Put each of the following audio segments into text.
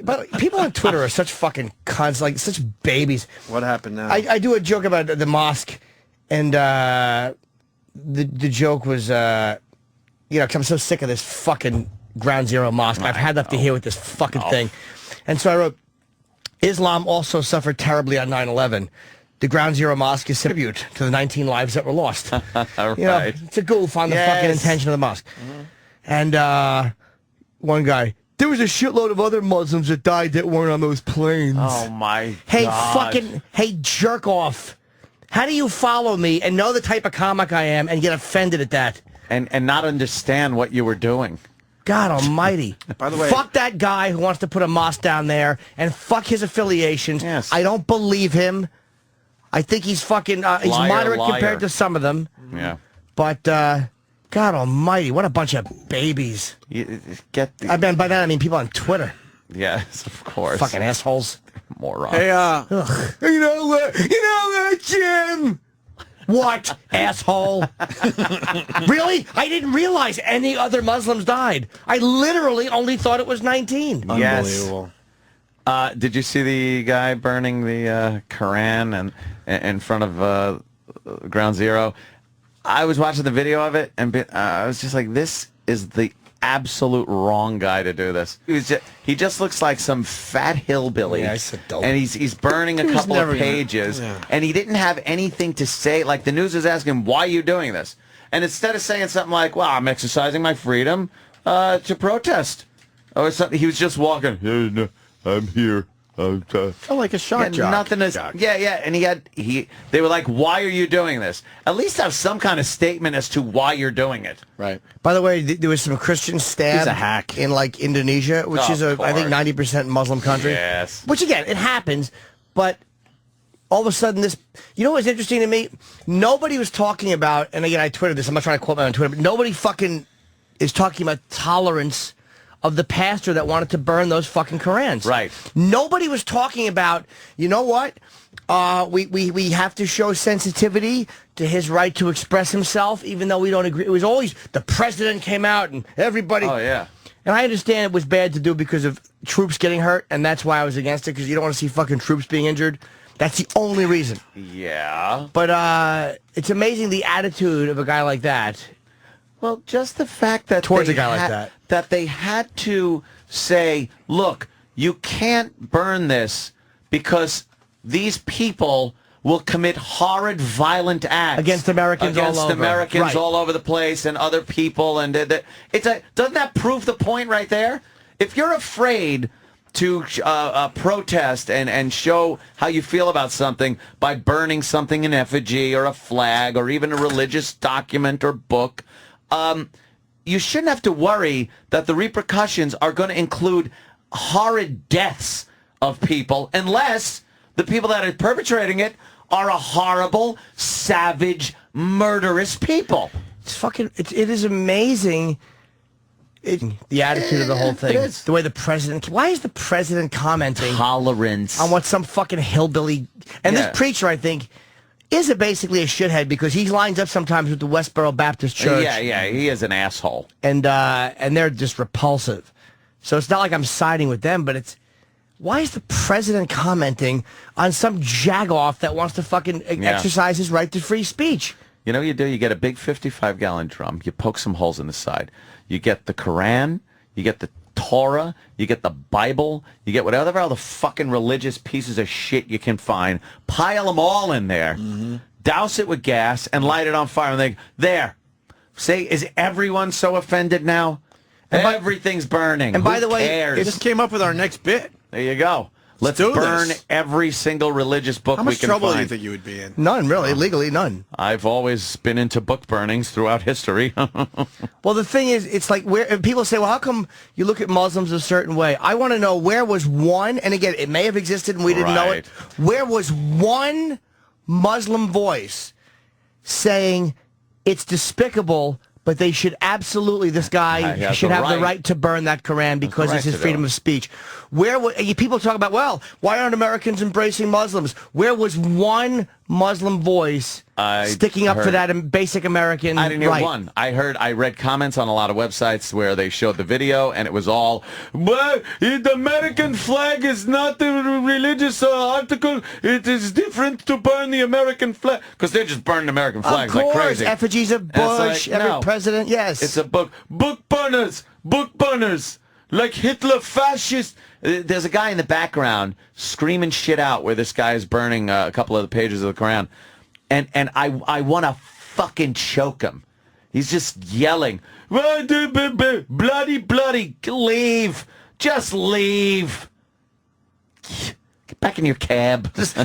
But people on Twitter are such fucking cunts, like such babies. What happened now? I do a joke about the mosque, and the joke was, 'cause I'm so sick of this fucking Ground Zero mosque. I've had enough to hear with this fucking thing. And so I wrote, Islam also suffered terribly on 9/11. The Ground Zero mosque is a tribute to the 19 lives that were lost. Right. It's a goof on the fucking intention of the mosque. And one guy, there was a shitload of other Muslims that died that weren't on those planes. Oh, my God. Hey, jerk off. How do you follow me and know the type of comic I am and get offended at that? And not understand what you were doing. God almighty. By the way, fuck that guy who wants to put a mosque down there, and fuck his affiliations. Yes. I don't believe him. I think he's fucking, he's moderate compared to some of them. Yeah. But, God almighty, what a bunch of babies. By that I mean people on Twitter. Yes, of course. Fucking assholes. Morons. hey, You know what, Jim? What, asshole? Really? I didn't realize any other Muslims died. I literally only thought it was 19. unbelievable. Did you see the guy burning the Koran and in front of Ground Zero? I was watching the video of it, and I was just like, this is the absolute wrong guy to do this. He just looks like some fat hillbilly. Yeah, he's a dope. And he's burning a couple of pages, and he didn't have anything to say. Like, the news is asking, why are you doing this? And instead of saying something like, well, I'm exercising my freedom to protest, or something, he was just walking, I'm here. Like a shock jock. Nothing is. Yeah. And they were like, why are you doing this? At least have some kind of statement as to why you're doing it. Right. By the way, there was some Christian stab He's a hack. in like Indonesia, which is I think 90% Muslim country. Yes. Which again, it happens, but all of a sudden this, you know what's interesting to me? Nobody was talking about, and again I tweeted this, I'm not trying to quote me on Twitter, but nobody fucking is talking about tolerance of the pastor that wanted to burn those fucking Korans. Right. Nobody was talking about, you know what? We have to show sensitivity to his right to express himself, even though we don't agree. It was always the president came out and everybody. Oh, yeah. And I understand it was bad to do because of troops getting hurt, and that's why I was against it, because you don't want to see fucking troops being injured. That's the only reason. Yeah. But it's amazing the attitude of a guy like that. Well, just the fact that Towards a guy like that they had to say, look, you can't burn this because these people will commit horrid, violent acts against Americans all over the place, and other people, and doesn't that prove the point right there? If you're afraid to protest and show how you feel about something by burning something in effigy or a flag or even a religious document or book, you shouldn't have to worry that the repercussions are going to include horrid deaths of people unless the people that are perpetrating it are a horrible, savage, murderous people. It is amazing. The attitude of the whole thing. The way the president... Why is the president commenting... Tolerance. ...on what some fucking hillbilly... And this preacher, I think, is basically a shithead because he lines up sometimes with the Westboro Baptist Church. Yeah, he is an asshole. And they're just repulsive. So it's not like I'm siding with them, but it's... Why is the president commenting on some jagoff that wants to fucking exercise his right to free speech? You know what you do? You get a big 55-gallon drum. You poke some holes in the side. You get the Koran. You get the Torah. You get the Bible. You get whatever other fucking religious pieces of shit you can find. Pile them all in there. Mm-hmm. Douse it with gas and light it on fire. And they there. Say, is everyone so offended now? Everything's burning. And by the way, it just came up with our next bit. There you go. Let's burn every single religious book we can find. How much trouble do you think you would be in? None, really. Legally, none. I've always been into book burnings throughout history. Well, the thing is, it's like where people say, well, how come you look at Muslims a certain way? I want to know where was one, and again, it may have existed and we didn't know it, where was one Muslim voice saying it's despicable, but they should absolutely, this guy should have the right to burn that Koran because it's his freedom of speech. Where people talk about, well, why aren't Americans embracing Muslims? Where was one Muslim voice sticking up for that basic American I didn't hear right. one. I read comments on a lot of websites where they showed the video, and it was all, well, the American flag is not a religious article. It is different to burn the American flag. Because they just burned American flags like crazy. Effigies of Bush, every president, yes. It's a book. Book burners. Like Hitler fascist. There's a guy in the background screaming shit out where this guy is burning a couple of the pages of the Koran. And I want to fucking choke him. He's just yelling, bloody, leave. Just leave. Get back in your cab. I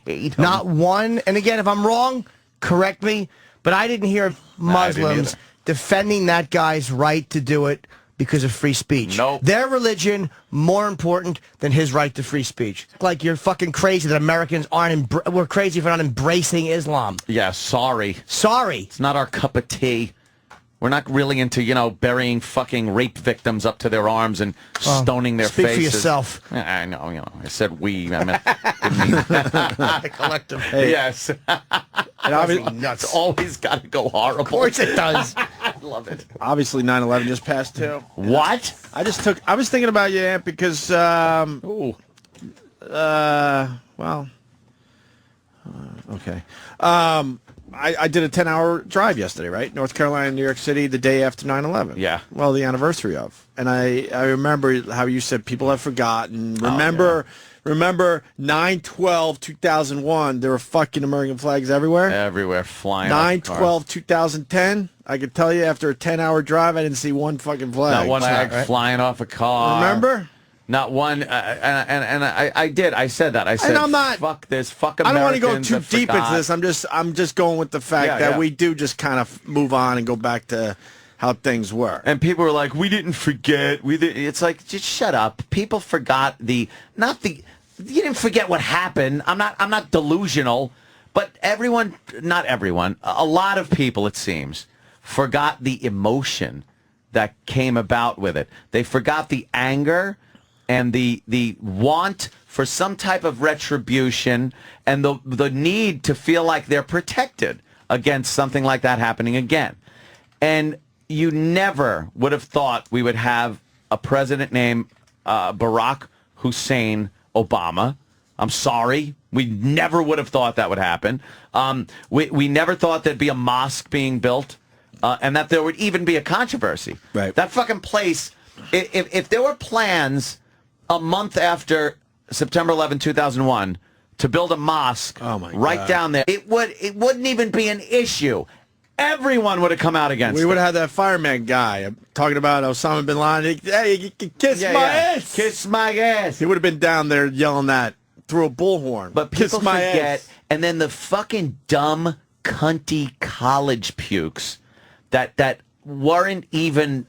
hate him. Not one, and again, if I'm wrong, correct me, but I didn't hear Muslims defending that guy's right to do it because of free speech. Nope. Their religion more important than his right to free speech. Like you're fucking crazy that Americans aren't. We're crazy for not embracing Islam. Yeah, sorry. Sorry. It's not our cup of tea. We're not really into, burying fucking rape victims up to their arms and stoning their speak faces. For yourself. I know, I said we. I meant didn't mean the collective. Hey. Yes. Nuts. It's always got to go horrible. Of course it does. I love it. Obviously, 9/11 just passed too. What? I was thinking about you, Aunt, because okay. I did a 10-hour drive yesterday, right? North Carolina, New York City, the day after 9/11. Yeah. Well, the anniversary of. And I remember how you said people have forgotten. Remember 9/12/2001, there were fucking American flags everywhere? Everywhere, flying. 9/12/2010, I could tell you after a 10-hour drive, I didn't see one fucking flag. Not one flag flying off a car. Remember? Not one, and I did. I said that. I said, and I'm not, fuck this, fuck Americans. I don't want to go too deep into this. I'm just going with the fact that we do just kind of move on and go back to how things were. And people were like, we didn't forget. It's like, just shut up. People forgot you didn't forget what happened. I'm not delusional, but not everyone, a lot of people, it seems, forgot the emotion that came about with it. They forgot the anger and the want for some type of retribution and the need to feel like they're protected against something like that happening again. And you never would have thought we would have a president named Barack Hussein Obama. I'm sorry. We never would have thought that would happen. We never thought there'd be a mosque being built and that there would even be a controversy. Right. That fucking place, if there were plans a month after September 11, 2001, to build a mosque down there, it wouldn't even be an issue. Everyone would have come out against it. We would have had that fireman guy. I'm talking about Osama bin Laden. Hey, you can kiss my ass. Kiss my ass. He would have been down there yelling that through a bullhorn. But people forget. And then the fucking dumb, cunty college pukes that weren't even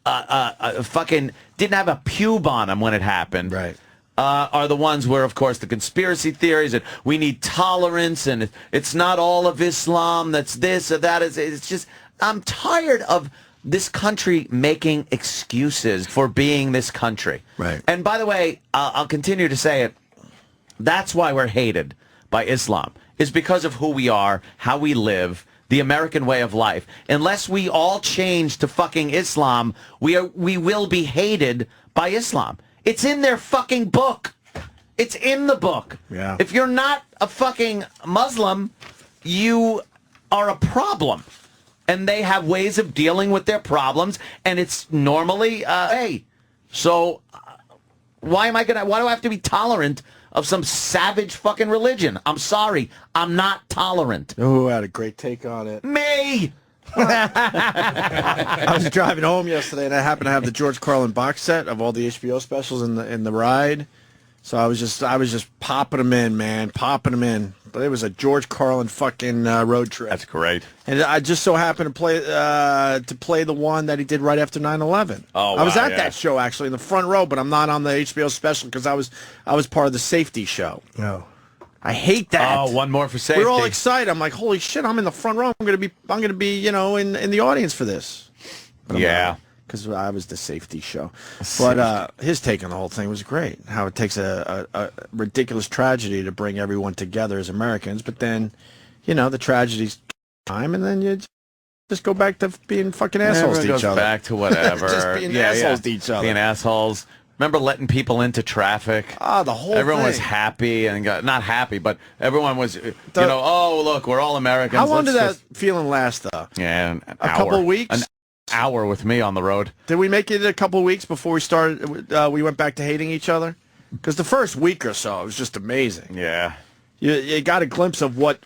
fucking didn't have a pube on them when it happened. Right. Are the ones where, of course, the conspiracy theories and we need tolerance and it's not all of Islam that's this or that. It's just, I'm tired of this country making excuses for being this country. Right. And by the way, I'll continue to say it. That's why we're hated by Islam, is because of who we are, how we live, the American way of life. Unless we all change to fucking Islam, we will be hated by Islam. It's in their fucking book. It's in the book. Yeah. If you're not a fucking Muslim, you are a problem. And they have ways of dealing with their problems, and it's normally, hey. So why do I have to be tolerant of some savage fucking religion? I'm sorry. I'm not tolerant. Oh, I had a great take on it. Me! I was driving home yesterday, and I happened to have the George Carlin box set of all the HBO specials in the ride. So I was just popping them in, man, popping them in. But it was a George Carlin fucking road trip. That's great. And I just so happened to play the one that he did right after 9/11. Oh, I was at that show actually in the front row, but I'm not on the HBO special because I was part of the safety show. No. I hate that. Oh, one more for safety. We were all excited. I'm like, holy shit! I'm in the front row. I'm gonna be, in the audience for this. But yeah. because I was the safety show. But his take on the whole thing was great. How it takes a ridiculous tragedy to bring everyone together as Americans, but then, the tragedy's time, and then you just go back to being fucking assholes to each other. Back to whatever. Just being assholes to each other. Being assholes. Remember letting people into traffic? The whole everyone thing. was happy and not happy, but everyone was, oh, look, we're all Americans. How long did that feeling last, though? Yeah, a couple of weeks? An hour with me on the road. Did we make it a couple of weeks before we started? We went back to hating each other? Because the first week or so, it was just amazing. Yeah. You got a glimpse of what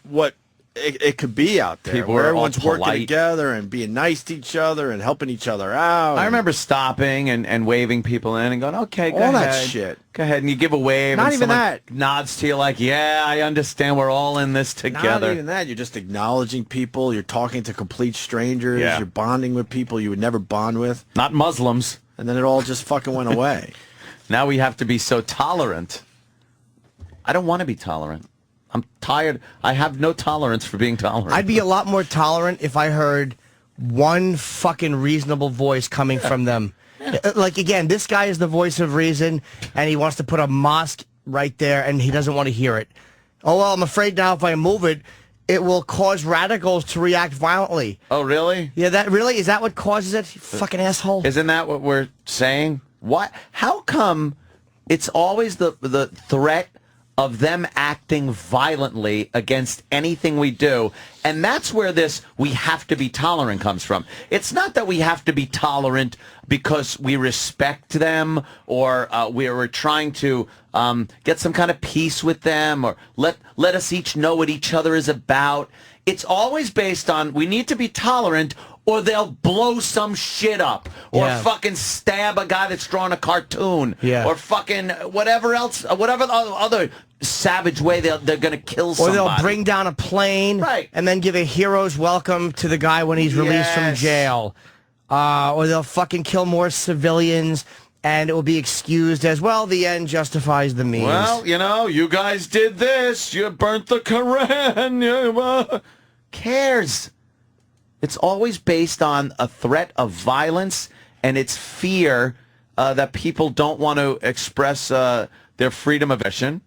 it could be out there. People where were all everyone's working polite together and being nice to each other and helping each other out. I remember stopping and waving people in and going, okay, go ahead. All that shit. Go ahead, and you give a wave. Not and even that. Nods to you like, yeah, I understand. We're all in this together. Not even that. You're just acknowledging people. You're talking to complete strangers. Yeah. You're bonding with people you would never bond with. Not Muslims. And then it all just fucking went away. Now we have to be so tolerant. I don't want to be tolerant. I'm tired. I have no tolerance for being tolerant. I'd be a lot more tolerant if I heard one fucking reasonable voice coming from them. Like, again, this guy is the voice of reason, and he wants to put a mosque right there, and he doesn't want to hear it. Oh, well, I'm afraid now if I move it, it will cause radicals to react violently. Oh, really? Yeah, is that what causes it? You fucking asshole. Isn't that what we're saying? What? How come it's always the threat of them acting violently against anything we do? And that's where this we have to be tolerant comes from. It's not that we have to be tolerant because we respect them or we're trying to get some kind of peace with them or let us each know what each other is about. It's always based on we need to be tolerant or they'll blow some shit up, or fucking stab a guy that's drawing a cartoon, or fucking whatever else, whatever other savage way they're going to kill somebody. Or they'll bring down a plane, and then give a hero's welcome to the guy when he's released from jail. Or they'll fucking kill more civilians, and it will be excused as, well, the end justifies the means. Well, you guys did this. You burnt the Koran. Cares? It's always based on a threat of violence, and it's fear that people don't want to express their freedom of expression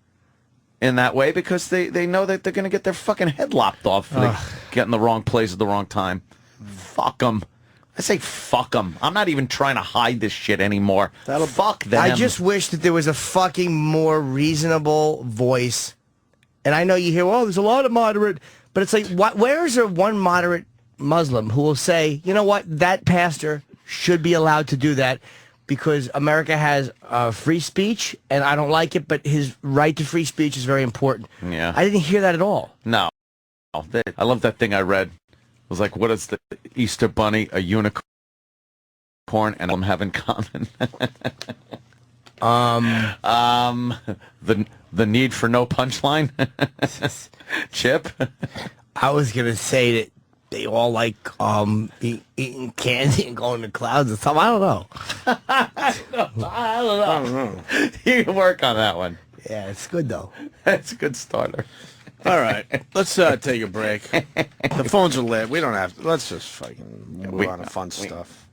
in that way because they know that they're going to get their fucking head lopped off for they get in the wrong place at the wrong time. Fuck them. I say fuck them. I'm not even trying to hide this shit anymore. Fuck them. I just wish that there was a fucking more reasonable voice. And I know you hear, there's a lot of moderate, but it's like, where is there one moderate Muslim who will say, you know what, that pastor should be allowed to do that because America has free speech and I don't like it, but his right to free speech is very important. Yeah. I didn't hear that at all. No. I love that thing I read. It was like, what is the Easter Bunny, a unicorn, and them have in common? The need for no punchline? Chip? I was going to say that they all like eating candy and going to clouds and stuff. I don't know. I don't know. You can work on that one. Yeah, it's good, though. That's a good starter. All right, let's take a break. The phones are lit. We don't have to. Let's just fucking move on to fun stuff.